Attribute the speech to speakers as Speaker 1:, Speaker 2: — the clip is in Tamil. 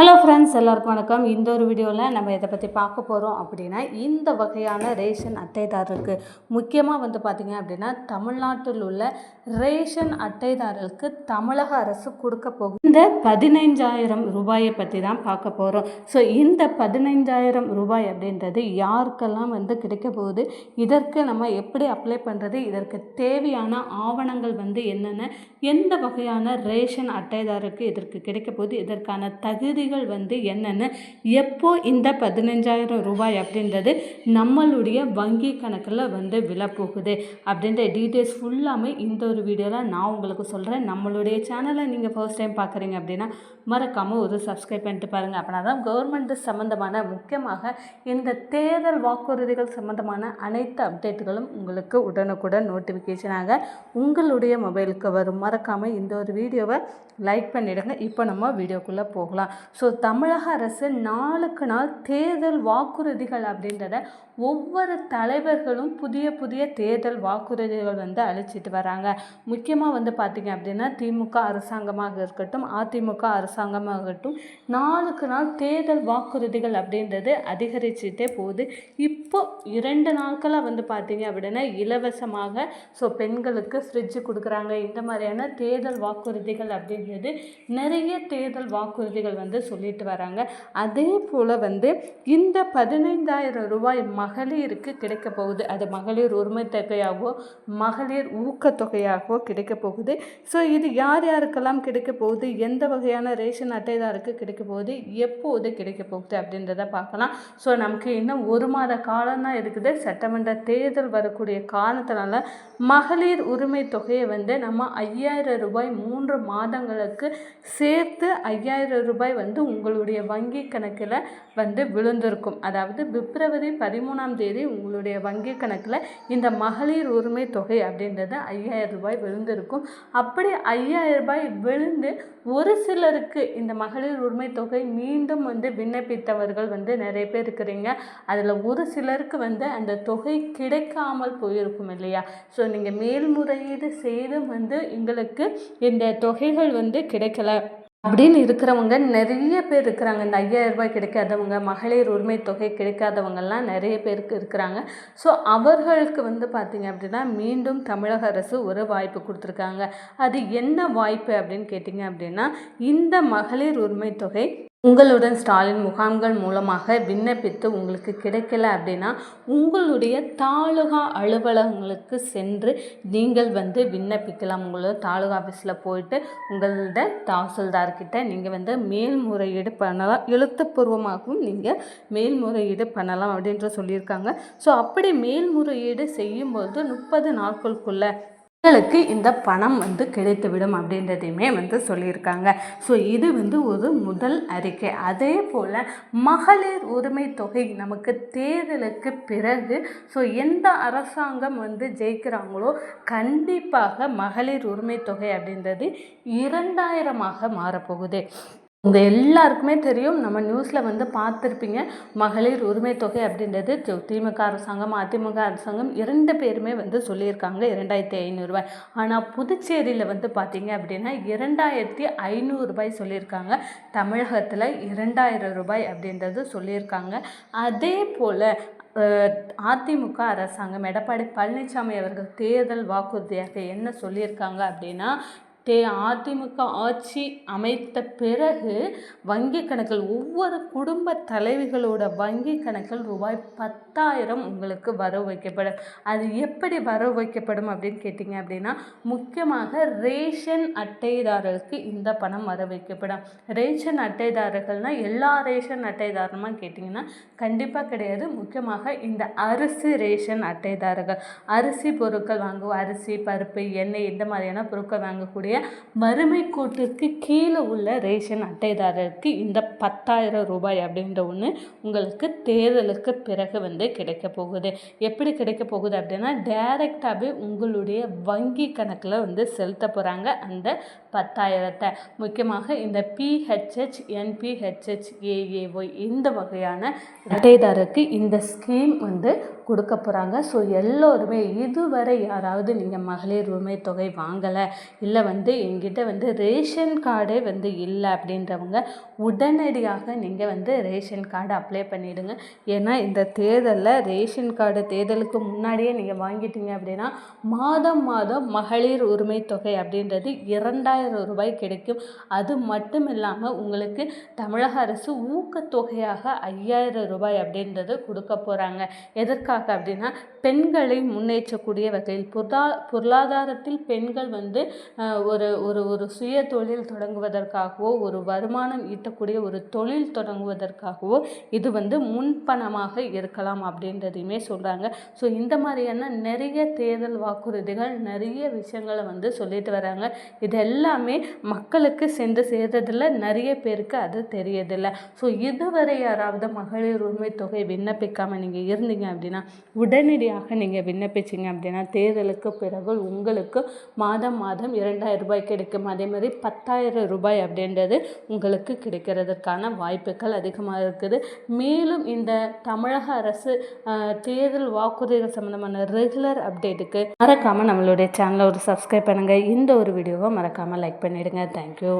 Speaker 1: ஹலோ ஃப்ரெண்ட்ஸ், எல்லாருக்கும் வணக்கம். இந்த ஒரு வீடியோவில் நம்ம இதை பற்றி பார்க்க போகிறோம் அப்படின்னா, இந்த வகையான ரேஷன் அட்டைதாரருக்கு முக்கியமாக பார்த்திங்க அப்படின்னா, தமிழ்நாட்டில் உள்ள ரேஷன் அட்டைதாரருக்கு தமிழக அரசு கொடுக்க போகும் இந்த 15,000 ரூபாயை பற்றி தான் பார்க்க போகிறோம். ஸோ இந்த 15,000 ரூபாய் அப்படின்றது யாருக்கெல்லாம் கிடைக்க போகுது, இதற்கு நம்ம எப்படி அப்ளை பண்ணுறது, இதற்கு தேவையான ஆவணங்கள் என்னென்ன, எந்த வகையான ரேஷன் அட்டைதாரருக்கு இதற்கு கிடைக்க போகுது, இதற்கான தகுதிகள் என்னென்ன, எப்போ இந்த 15,000 ரூபாய் அப்படின்றது நம்மளுடைய வங்கி கணக்கில் விழப்போகுது அப்படின்ற டீட்டெயில்ஸ் ஃபுல்லாமே இந்த ஒரு வீடியோவில் நான் உங்களுக்கு சொல்கிறேன். நம்மளுடைய சேனலை நீங்கள் ஃபர்ஸ்ட் டைம் பார்க்குறீங்க அப்படின்னா மறக்காமல் ஒரு சப்ஸ்கிரைப் பண்ணிட்டு பாருங்கள். அப்படின்னா தான் கவர்மெண்ட் சம்மந்தமான, முக்கியமாக இந்த தேர்தல் வாக்குறுதிகள் சம்மந்தமான அனைத்து அப்டேட்டுகளும் உங்களுக்கு உடனுக்குடன் நோட்டிஃபிகேஷனாக உங்களுடைய மொபைலுக்கு வரும். மறக்காமல் இந்த ஒரு வீடியோவை லைக் பண்ணிவிடுங்க. இப்போ நம்ம வீடியோக்குள்ளே போகலாம். ஸோ தமிழக அரசு நாளுக்கு நாள் தேர்தல் வாக்குறுதிகள் அப்படின்றத ஒவ்வொரு தலைவர்களும் புதிய புதிய தேர்தல் வாக்குறுதிகள் அளிச்சிட்டு வராங்க. முக்கியமாக பார்த்திங்க அப்படின்னா திமுக அரசாங்கமாக இருக்கட்டும், அதிமுக அரசாங்கமாக இருக்கட்டும், நாளுக்கு நாள் தேர்தல் வாக்குறுதிகள் அப்படின்றது அதிகரிச்சுட்டே போகுது. இப்போ 2 நாட்களாக பார்த்திங்க அப்படின்னா இலவசமாக பெண்களுக்கு ஃப்ரிட்ஜு கொடுக்குறாங்க. இந்த மாதிரியான தேர்தல் வாக்குறுதிகள் அப்படின்றது நிறைய தேர்தல் வாக்குறுதிகள் சொல்லிட்டு வராங்க. அதே போல் இந்த 15,000 ரூபாய் மகளிருக்கு கிடைக்க போகுது. அது மகளிர் உரிமை தொகையாகவோ மகளிர் ஊக்கத்தொகையாகவோ கிடைக்க போகுது. ஸோ இது யார் யாருக்கெல்லாம் கிடைக்க போகுது, எந்த வகையான ரேஷன் அட்டைதாருக்கு கிடைக்க போகுது, எப்போது கிடைக்க போகுது அப்படின்றத பார்க்கலாம். ஸோ நமக்கு இன்னும் 1 மாத காலம் தான் இருக்குது. சட்டமன்ற தேர்தல் வரக்கூடிய காரணத்தினால மகளிர் உரிமை தொகையை நம்ம 5,000 ரூபாய் 3 மாதங்களுக்கு சேர்த்து 5,000 ரூபாய் உங்களுடைய வங்கி கணக்கில் விழுந்திருக்கும். அதாவது பிப்ரவரி 13ஆம் தேதி உங்களுடைய வங்கி கணக்கில் இந்த மகளிர் உரிமை தொகை அப்படின்றது 5,000 ரூபாய் விழுந்திருக்கும். அப்படி 5,000 ரூபாய் விழுந்து ஒரு சிலருக்கு இந்த மகளிர் உரிமை தொகை மீண்டும் விண்ணப்பித்தவர்கள் நிறைய பேர் இருக்கிறீங்க. அதில் ஒரு சிலருக்கு அந்த தொகை கிடைக்காமல் போயிருக்கும் இல்லையா. ஸோ நீங்கள் மேல்முறையீடு செய்து எங்களுக்கு இந்த தொகைகள் கிடைக்கல அப்படின்னு இருக்கிறவங்க நிறைய பேர் இருக்கிறாங்க. இந்த 5,000 ரூபாய் கிடைக்காதவங்க, மகளிர் உரிமை தொகை கிடைக்காதவங்கெல்லாம் நிறைய பேருக்கு இருக்கிறாங்க. ஸோ அவர்களுக்கு பார்த்திங்க அப்படின்னா மீண்டும் தமிழக அரசு ஒரு வாய்ப்பு கொடுத்துருக்காங்க. அது என்ன வாய்ப்பு அப்படின்னு கேட்டிங்க அப்படின்னா, இந்த மகளிர் உரிமை தொகை உங்களுடன் ஸ்டாலின் முகாம்கள் மூலமாக விண்ணப்பித்து உங்களுக்கு கிடைக்கல அப்படின்னா உங்களுடைய தாலுகா அலுவலகங்களுக்கு சென்று நீங்கள் விண்ணப்பிக்கலாம். உங்களோட தாலுகா ஆஃபீஸில் போயிட்டு உங்களோட தாசில்தார்கிட்ட நீங்கள் மேல்முறையீடு பண்ணலாம். எழுத்துப்பூர்வமாகவும் நீங்கள் மேல்முறையீடு பண்ணலாம் அப்படின்ற சொல்லியிருக்காங்க. ஸோ அப்படி மேல்முறையீடு செய்யும்போது 30 நாட்களுக்குள்ளே உங்களுக்கு இந்த பணம் கிடைத்துவிடும் அப்படின்றதையுமே சொல்லியிருக்காங்க. ஸோ இது ஒரு முதல் அறிக்கை. அதே போல் மகளிர் உரிமை தொகை நமக்கு தேர்தலுக்கு பிறகு எந்த அரசாங்கம் ஜெயிக்கிறாங்களோ கண்டிப்பாக மகளிர் உரிமை தொகை அப்படின்றது 2,000ஆக மாறப்போகுது. உங்கள் எல்லாருக்குமே தெரியும், நம்ம நியூஸில் பார்த்துருப்பீங்க. மகளிர் உரிமை தொகை அப்படின்றது திமுக அரசாங்கம் அதிமுக அரசாங்கம் 2 பேருமே சொல்லியிருக்காங்க 2,500 ரூபாய். ஆனால் புதுச்சேரியில் பார்த்தீங்க அப்படின்னா 2,500 ரூபாய் சொல்லியிருக்காங்க. தமிழகத்தில் 2,000 ரூபாய் அப்படின்றது சொல்லியிருக்காங்க. அதே போல் அதிமுக அரசாங்கம் எடப்பாடி பழனிசாமி அவர்கள் தேர்தல் வாக்குறுதியாக என்ன சொல்லியிருக்காங்க அப்படின்னா, அதிமுக ஆட்சி அமைத்த பிறகு வங்கி கணக்கில் ஒவ்வொரு குடும்ப தலைவிகளோட வங்கி கணக்கில் ரூபாய் 10,000 உங்களுக்கு வரவு வைக்கப்படும். அது எப்படி வரவு வைக்கப்படும் அப்படின்னு கேட்டிங்க அப்படின்னா, முக்கியமாக ரேஷன் அட்டைதாரர்களுக்கு இந்த பணம் வரவு வைக்கப்படும். ரேஷன் அட்டைதாரர்கள்னால் எல்லா ரேஷன் அட்டைதாரமாக கேட்டிங்கன்னா கண்டிப்பாக கிடையாது. முக்கியமாக இந்த அரிசி ரேஷன் அட்டைதாரர்கள், அரிசி பொருட்கள் வாங்குவோம், அரிசி பருப்பு எண்ணெய் இந்த மாதிரியான பொருட்கள் வாங்கக்கூடிய வறுமை கோட்டிற்கு கீழே உள்ள ரேஷன் அட்டைதாரருக்கு இந்த 10,000 ரூபாய் அப்படின்ற ஒன்று உங்களுக்கு தேர்தலுக்கு பிறகு கிடைக்க போகுது. எப்படி கிடைக்க போகுது அப்படின்னா, டைரெக்டாகவே உங்களுடைய வங்கி கணக்கில் செலுத்த போகிறாங்க அந்த 10,000. முக்கியமாக இந்த PHH NPHH AAY இந்த வகையான அட்டைதாரருக்கு இந்த ஸ்கீம் கொடுக்க போகிறாங்க. ஸோ எல்லோருமே இதுவரை யாராவது நீங்கள் மகளிர் உரிமை தொகை வாங்கலை, இல்லை எங்கிட்ட ரேஷன் கார்டே இல்லை அப்படின்றவங்க உடனடியாக நீங்கள் ரேஷன் கார்டு அப்ளை பண்ணிவிடுங்க. ஏன்னா இந்த தேர்தலில் ரேஷன் கார்டு தேர்தலுக்கு முன்னாடியே நீங்கள் வாங்கிட்டீங்க அப்படின்னா மாதம் மாதம் மகளிர் உரிமை தொகை அப்படின்றது 2000 ரூபாய் கிடைக்கும். அது மட்டும் இல்லாமல் உங்களுக்கு தமிழக அரசு ஊக்கத்தொகையாக 5000 ரூபாய் அப்படின்றது கொடுக்க போகிறாங்க. எதற்காக அப்படின்னா பெண்களை முன்னேற்றக்கூடிய வகையில் பொருளாதாரத்தில் பெண்கள் ஒரு ஒரு ஒரு சுய தொழில் தொடங்குவதற்காகவோ ஒரு வருமானம் ஈட்டக்கூடிய ஒரு தொழில் தொடங்குவதற்காகவோ இது முன்பணமாக இருக்கலாம் அப்படின்றதையுமே சொல்கிறாங்க. ஸோ இந்த மாதிரியான நிறைய தேர்தல் வாக்குறுதிகள் நிறைய விஷயங்களை சொல்லிட்டு வராங்க. இது எல்லாமே மக்களுக்கு சென்று சேர்றதில்ல, நிறைய பேருக்கு அது தெரியதில்லை. ஸோ இதுவரை யாராவது மகளிர் உரிமை தொகை விண்ணப்பிக்காமல் நீங்கள் இருந்தீங்க அப்படின்னா உடனடியாக நீங்கள் விண்ணப்பிச்சிங்க அப்படின்னா தேர்தலுக்கு பிறகு உங்களுக்கு மாதம் மாதம் 2000 ரூபாய் கிடைக்கும். அதே மாதிரி 10,000 ரூபாய் அப்படின்றது உங்களுக்கு கிடைக்கிறதுக்கான வாய்ப்புகள் அதிகமாக இருக்குது. மேலும் இந்த தமிழக அரசு தேர்தல் வாக்குறுதிகள் சம்மந்தமான ரெகுலர் அப்டேட்டுக்கு மறக்காமல் நம்மளுடைய சேனலை சப்ஸ்கிரைப் பண்ணுங்கள். இந்த ஒரு வீடியோவை மறக்காமல் லைக் பண்ணிவிடுங்க. தேங்க்யூ.